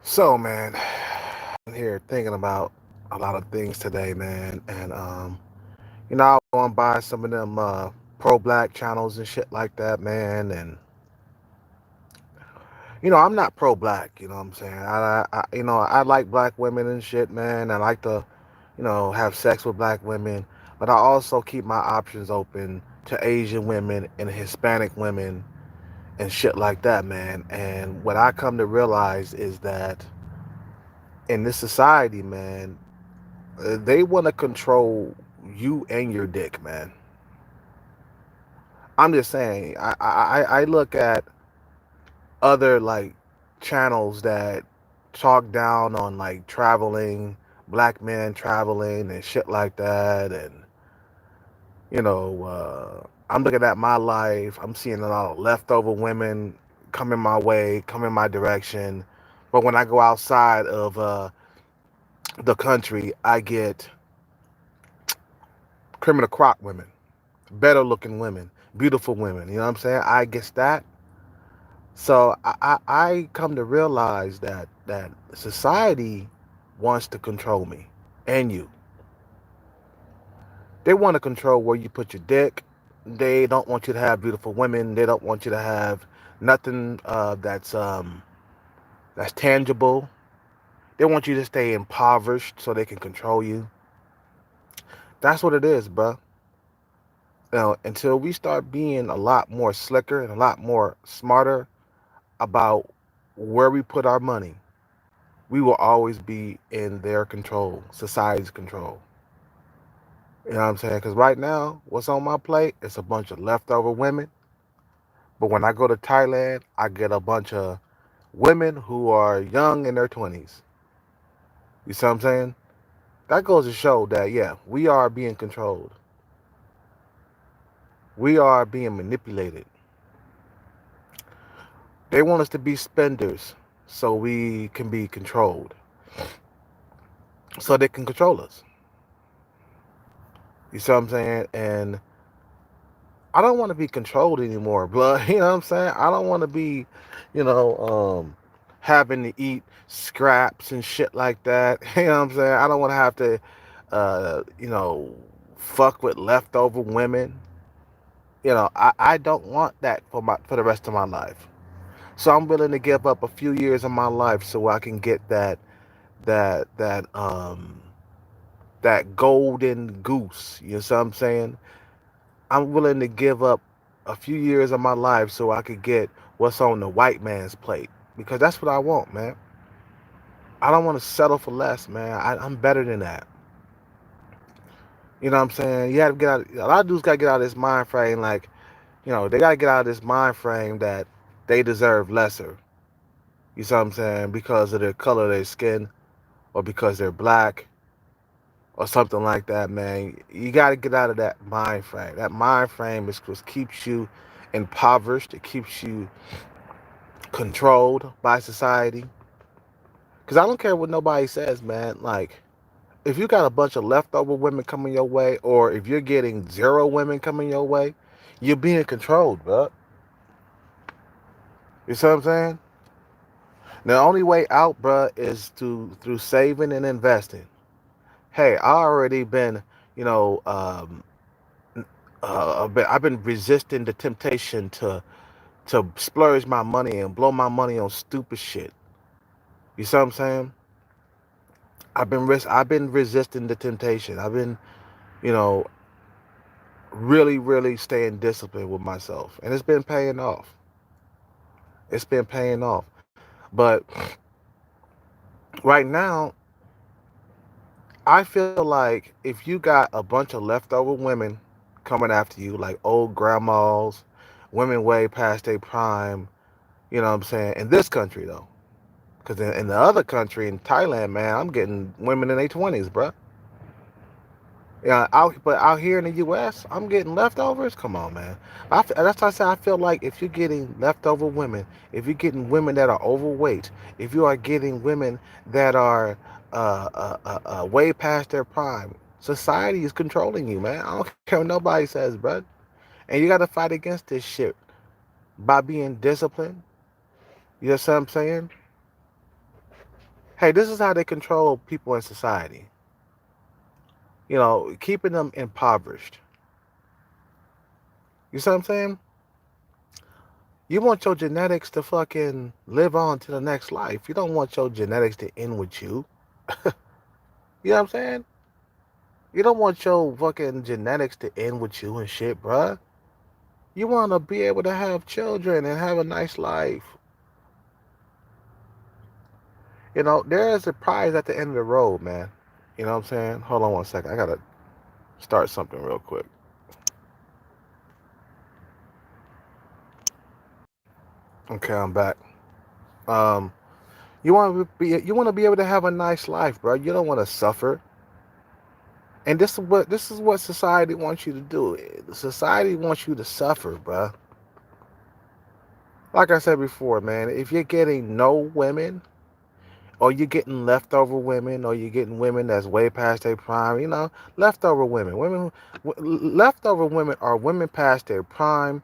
So, man, I'm here thinking about a lot of things today, man. And, I want to buy some of them pro-black channels and shit like that, man. And, I'm not pro-black, you know what I'm saying? I like black women and shit, man. I like to, have sex with black women. But I also keep my options open to Asian women and Hispanic women and shit like that, man. And what I come to realize is that in this society, man, they want to control you and your dick, man. I'm just saying. I look at other like channels that talk down on like traveling, black men traveling and shit like that, and I'm looking at my life. I'm seeing a lot of leftover women coming my way, coming my direction. But when I go outside of the country, I get criminal crop women, better looking women, beautiful women. You know what I'm saying? I guess that. So I come to realize that society wants to control me and you. They want to control where you put your dick. They don't want you to have beautiful women. They don't want you to have nothing that's tangible. They want you to stay impoverished so they can control you. That's what it is, bro. Until we start being a lot more slicker and a lot more smarter about where we put our money, we will always be in their control, society's control. You know what I'm saying? Because right now, what's on my plate is a bunch of leftover women. But when I go to Thailand, I get a bunch of women who are young in their 20s. You see what I'm saying? That goes to show that, yeah, we are being controlled. We are being manipulated. They want us to be spenders so we can be controlled, so they can control us. You see what I'm saying? And I don't want to be controlled anymore, blood. You know what I'm saying? I don't want to be, you know, having to eat scraps and shit like that. You know what I'm saying? I don't want to have to, uh, you know, fuck with leftover women. I don't want that for the rest of my life. So I'm willing to give up a few years of my life so I can get that that um that golden goose. You know what I'm saying? I'm willing to give up a few years of my life so I could get what's on the white man's plate because that's what I want, man. I don't want to settle for less, man. I'm better than that. You know what I'm saying? You have to get out. A lot of dudes got to get out of this mind frame. Like, they got to get out of this mind frame that they deserve lesser. You see what I'm saying? Because of the color of their skin or because they're black or something like that, man. You got to get out of that mind frame. That mind frame is what keeps you impoverished. It keeps you controlled by society. Because I don't care what nobody says, man. Like, if you got a bunch of leftover women coming your way, or if you're getting zero women coming your way, you're being controlled, bro. You see what I'm saying? The only way out, bro, is through saving and investing. Hey, I already been, you know, I've been resisting the temptation to splurge my money and blow my money on stupid shit. You see what I'm saying? I've been resisting the temptation. I've been, you know, really, really staying disciplined with myself, and it's been paying off. It's been paying off. But right now, I feel like if you got a bunch of leftover women coming after you, like old grandmas, women way past their prime, you know what I'm saying? In this country, though. Because in the other country, in Thailand, man, I'm getting women in their 20s, bruh. Yeah, but out here in the U.S., I'm getting leftovers. Come on, man. That's why I say I feel like if you're getting leftover women, if you're getting women that are overweight, if you are getting women that are way past their prime, society is controlling you, man. I don't care what nobody says, bro. And you got to fight against this shit by being disciplined. You know what I'm saying? Hey, this is how they control people in society. Keeping them impoverished. You see what I'm saying? You want your genetics to fucking live on to the next life. You don't want your genetics to end with you. You know what I'm saying? You don't want your fucking genetics to end with you and shit, bruh. You want to be able to have children and have a nice life. There is a prize at the end of the road, man. You know what I'm saying? Hold on one second. I got to start something real quick. Okay, I'm back. Um, you want to be able to have a nice life, bro. You don't want to suffer. And this is what society wants you to do. Society wants you to suffer, bro. Like I said before, man, if you're getting no women, or you're getting leftover women, or you're getting women that's way past their prime, leftover leftover women are women past their prime,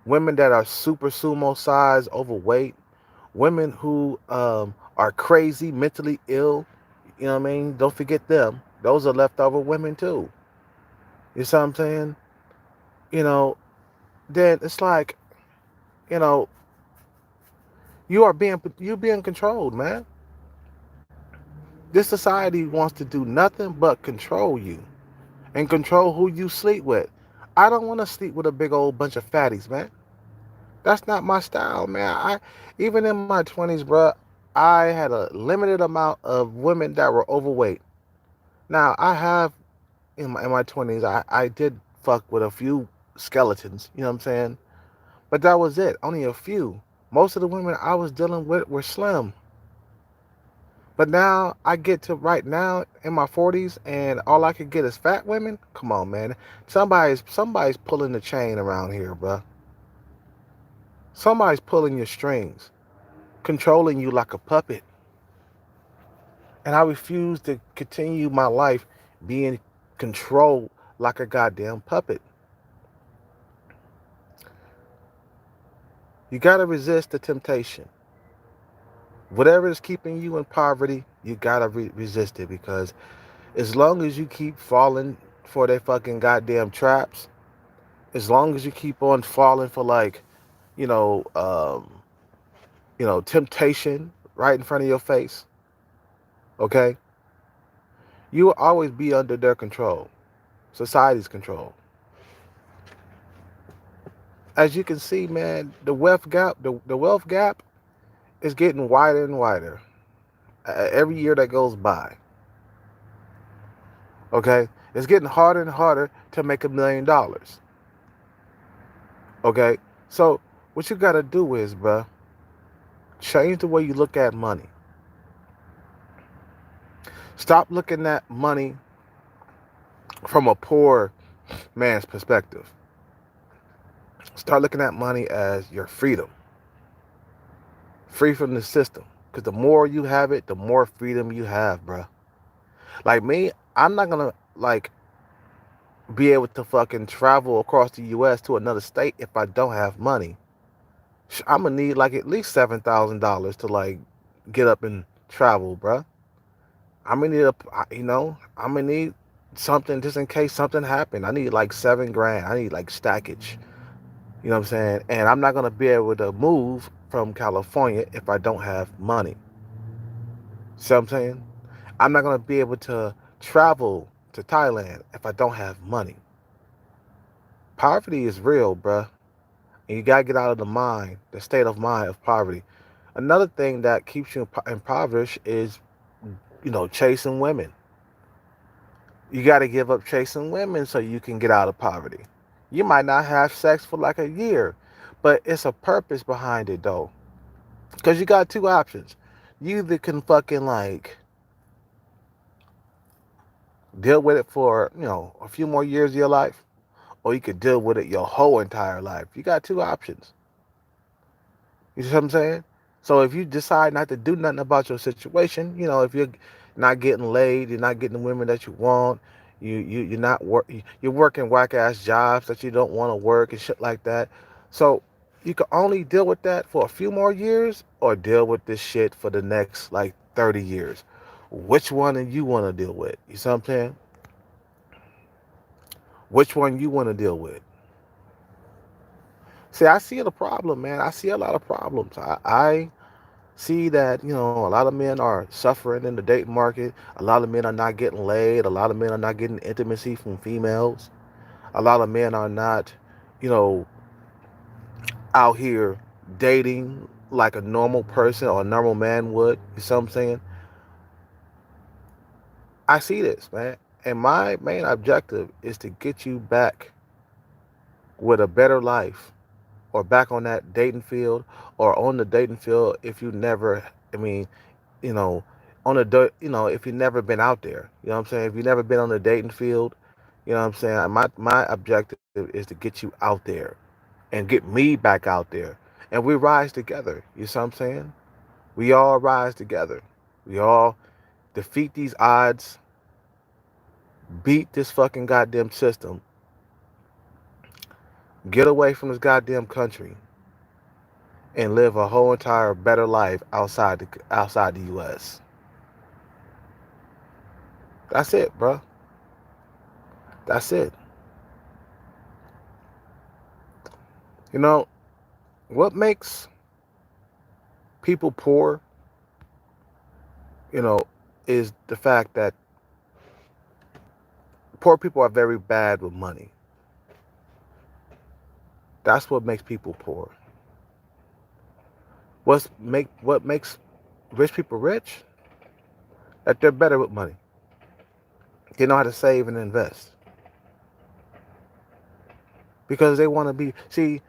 women that are super sumo size, overweight, women who are crazy, mentally ill. You know what I mean? Don't forget them. Those are leftover women too. You see what I'm saying? You know, then it's like, you know, you're being controlled, man. This society wants to do nothing but control you and control who you sleep with. I don't want to sleep with a big old bunch of fatties, man. That's not my style, man. Even in my 20s, bro, I had a limited amount of women that were overweight. Now, I have in my 20s, I did fuck with a few skeletons, you know what I'm saying? But that was it, only a few. Most of the women I was dealing with were slim. But now I get to right now in my 40s and all I can get is fat women. Come on, man. Somebody's pulling the chain around here, bruh. Somebody's pulling your strings, controlling you like a puppet. And I refuse to continue my life being controlled like a goddamn puppet. You got to resist the temptation. Whatever is keeping you in poverty, you got to resist it, because as long as you keep falling for their fucking goddamn traps, as long as you keep on falling for, like, you know, um, temptation right in front of your face, okay, you will always be under their control, society's control. As you can see, man, the wealth gap is getting wider and wider every year that goes by. Okay, it's getting harder and harder to make $1 million. Okay, so what you gotta do is, bruh, change the way you look at money. Stop looking at money from a poor man's perspective. Start looking at money as your freedom, free from the system. Because the more you have it, the more freedom you have, bruh. Like me, I'm not gonna like be able to fucking travel across the U.S. to another state if I don't have money. I'm gonna need like at least $7,000 to like get up and travel, bruh. I'm gonna need I'm gonna need something just in case something happened. I need like 7 grand. I need like stackage. You know what I'm saying? And I'm not gonna be able to move from California if I don't have money. See what I'm saying? I'm not gonna be able to travel to Thailand if I don't have money. Poverty is real, bruh. And you gotta get out of the state of mind of poverty. Another thing that keeps you impoverished is, chasing women. You got to give up chasing women so you can get out of poverty. You might not have sex for like a year, but it's a purpose behind it though. Because you got two options. You either can fucking like deal with it for, a few more years of your life, or you could deal with it your whole entire life. You got two options. You see what I'm saying? So if you decide not to do nothing about your situation, if you're not getting laid, you're not getting the women that you want, you're working whack ass jobs that you don't want to work and shit like that. So you can only deal with that for a few more years, or deal with this shit for the next like 30 years. Which one do you want to deal with? You see what I'm saying? Which one you want to deal with? See, I see the problem, man. I see a lot of problems. I see that, a lot of men are suffering in the dating market. A lot of men are not getting laid. A lot of men are not getting intimacy from females. A lot of men are not, you know, out here dating like a normal person or a normal man would. You see what I'm saying? I see this, man. And my main objective is to get you back with a better life or back on that dating field or on the dating field if you never, I mean, you know, on the, if you've never been out there, you know what I'm saying? If you've never been on the dating field, you know what I'm saying? My objective is to get you out there and get me back out there. And we rise together. You see what I'm saying? We all rise together. We all defeat these odds, beat this fucking goddamn system, get away from this goddamn country, and live a whole entire better life outside the U.S. That's it, bro. That's it. You know what makes people poor? You know, is the fact that poor people are very bad with money. That's what makes people poor. What makes rich people rich? That they're better with money. They know how to save and invest because they want to be. See,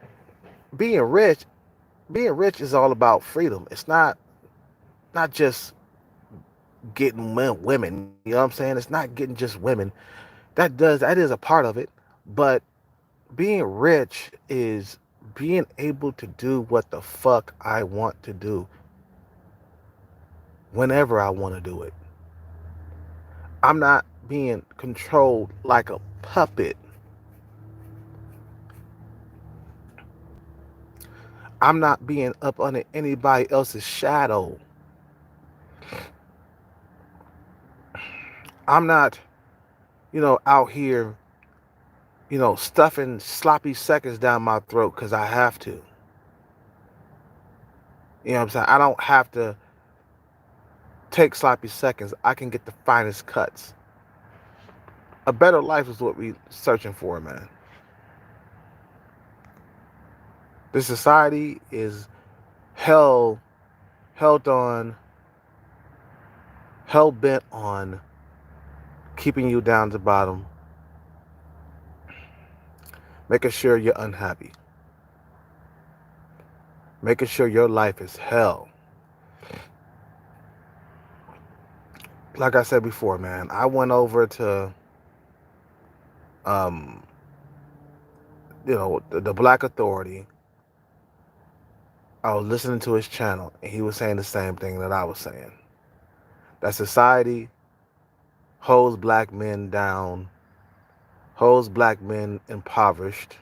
being rich, being rich is all about freedom. It's not just getting women. You know what I'm saying? It's not getting just women. That is a part of it, but being rich is being able to do what the fuck I want to do whenever I want to do it. I'm not being controlled like a puppet. I'm not being up under anybody else's shadow. I'm not, out here, stuffing sloppy seconds down my throat because I have to. You know what I'm saying? I don't have to take sloppy seconds. I can get the finest cuts. A better life is what we searching for, man. This society is hell held on hell bent on keeping you down to the bottom, making sure you're unhappy, making sure your life is hell. Like I said before, man, I went over to um the Black Authority. I was listening to his channel and he was saying the same thing that I was saying. That society holds black men down, holds black men impoverished.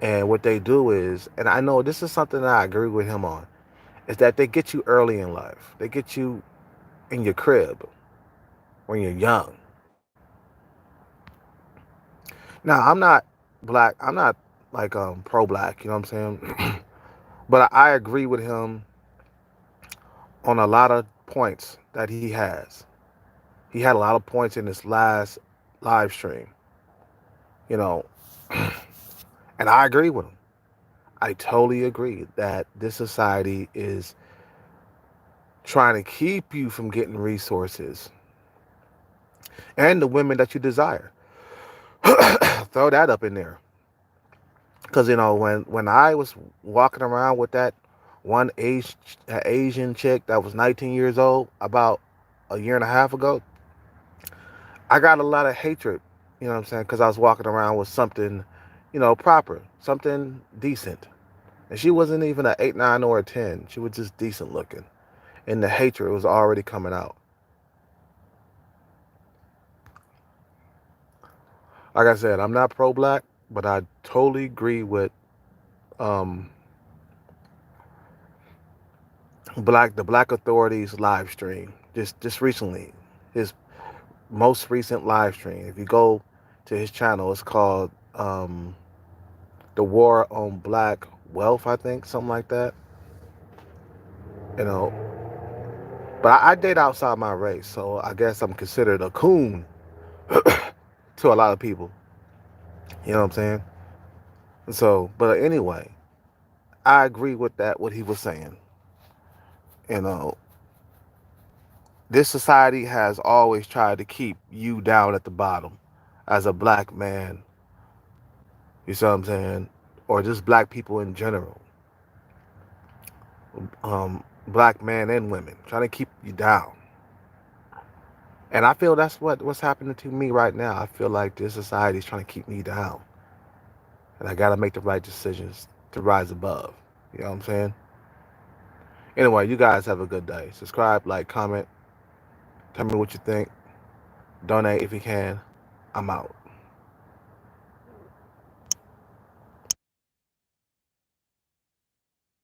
And what they do is, and I know this is something that I agree with him on, is that they get you early in life. They get you in your crib when you're young. Now, I'm not black. I'm not like pro black, you know what I'm saying? But I agree with him on a lot of points that he has. He had a lot of points in this last live stream, you know, and I agree with him. I totally agree that this society is trying to keep you from getting resources and the women that you desire. Throw that up in there. Because, when I was walking around with that one Asian chick that was 19 years old about a year and a half ago, I got a lot of hatred, you know what I'm saying? Because I was walking around with something, proper, something decent. And she wasn't even an 8, 9, or a 10. She was just decent looking. And the hatred was already coming out. Like I said, I'm not pro-black, but I totally agree with um, the Black Authorities live stream just recently, his most recent live stream. If you go to his channel, it's called the War on Black Wealth, I think, something like that. You know, but I date outside my race, so I guess I'm considered a coon to a lot of people. You know what I'm saying? So, but anyway, I agree with that what he was saying. You know, this society has always tried to keep you down at the bottom as a black man. You see what I'm saying? Or just black people in general. Black men and women trying to keep you down. And I feel that's what's happening to me right now. I feel like this society is trying to keep me down, and I gotta make the right decisions to rise above. You know what I'm saying? Anyway, you guys have a good day. Subscribe, like, comment, tell me what you think. Donate if you can. I'm out.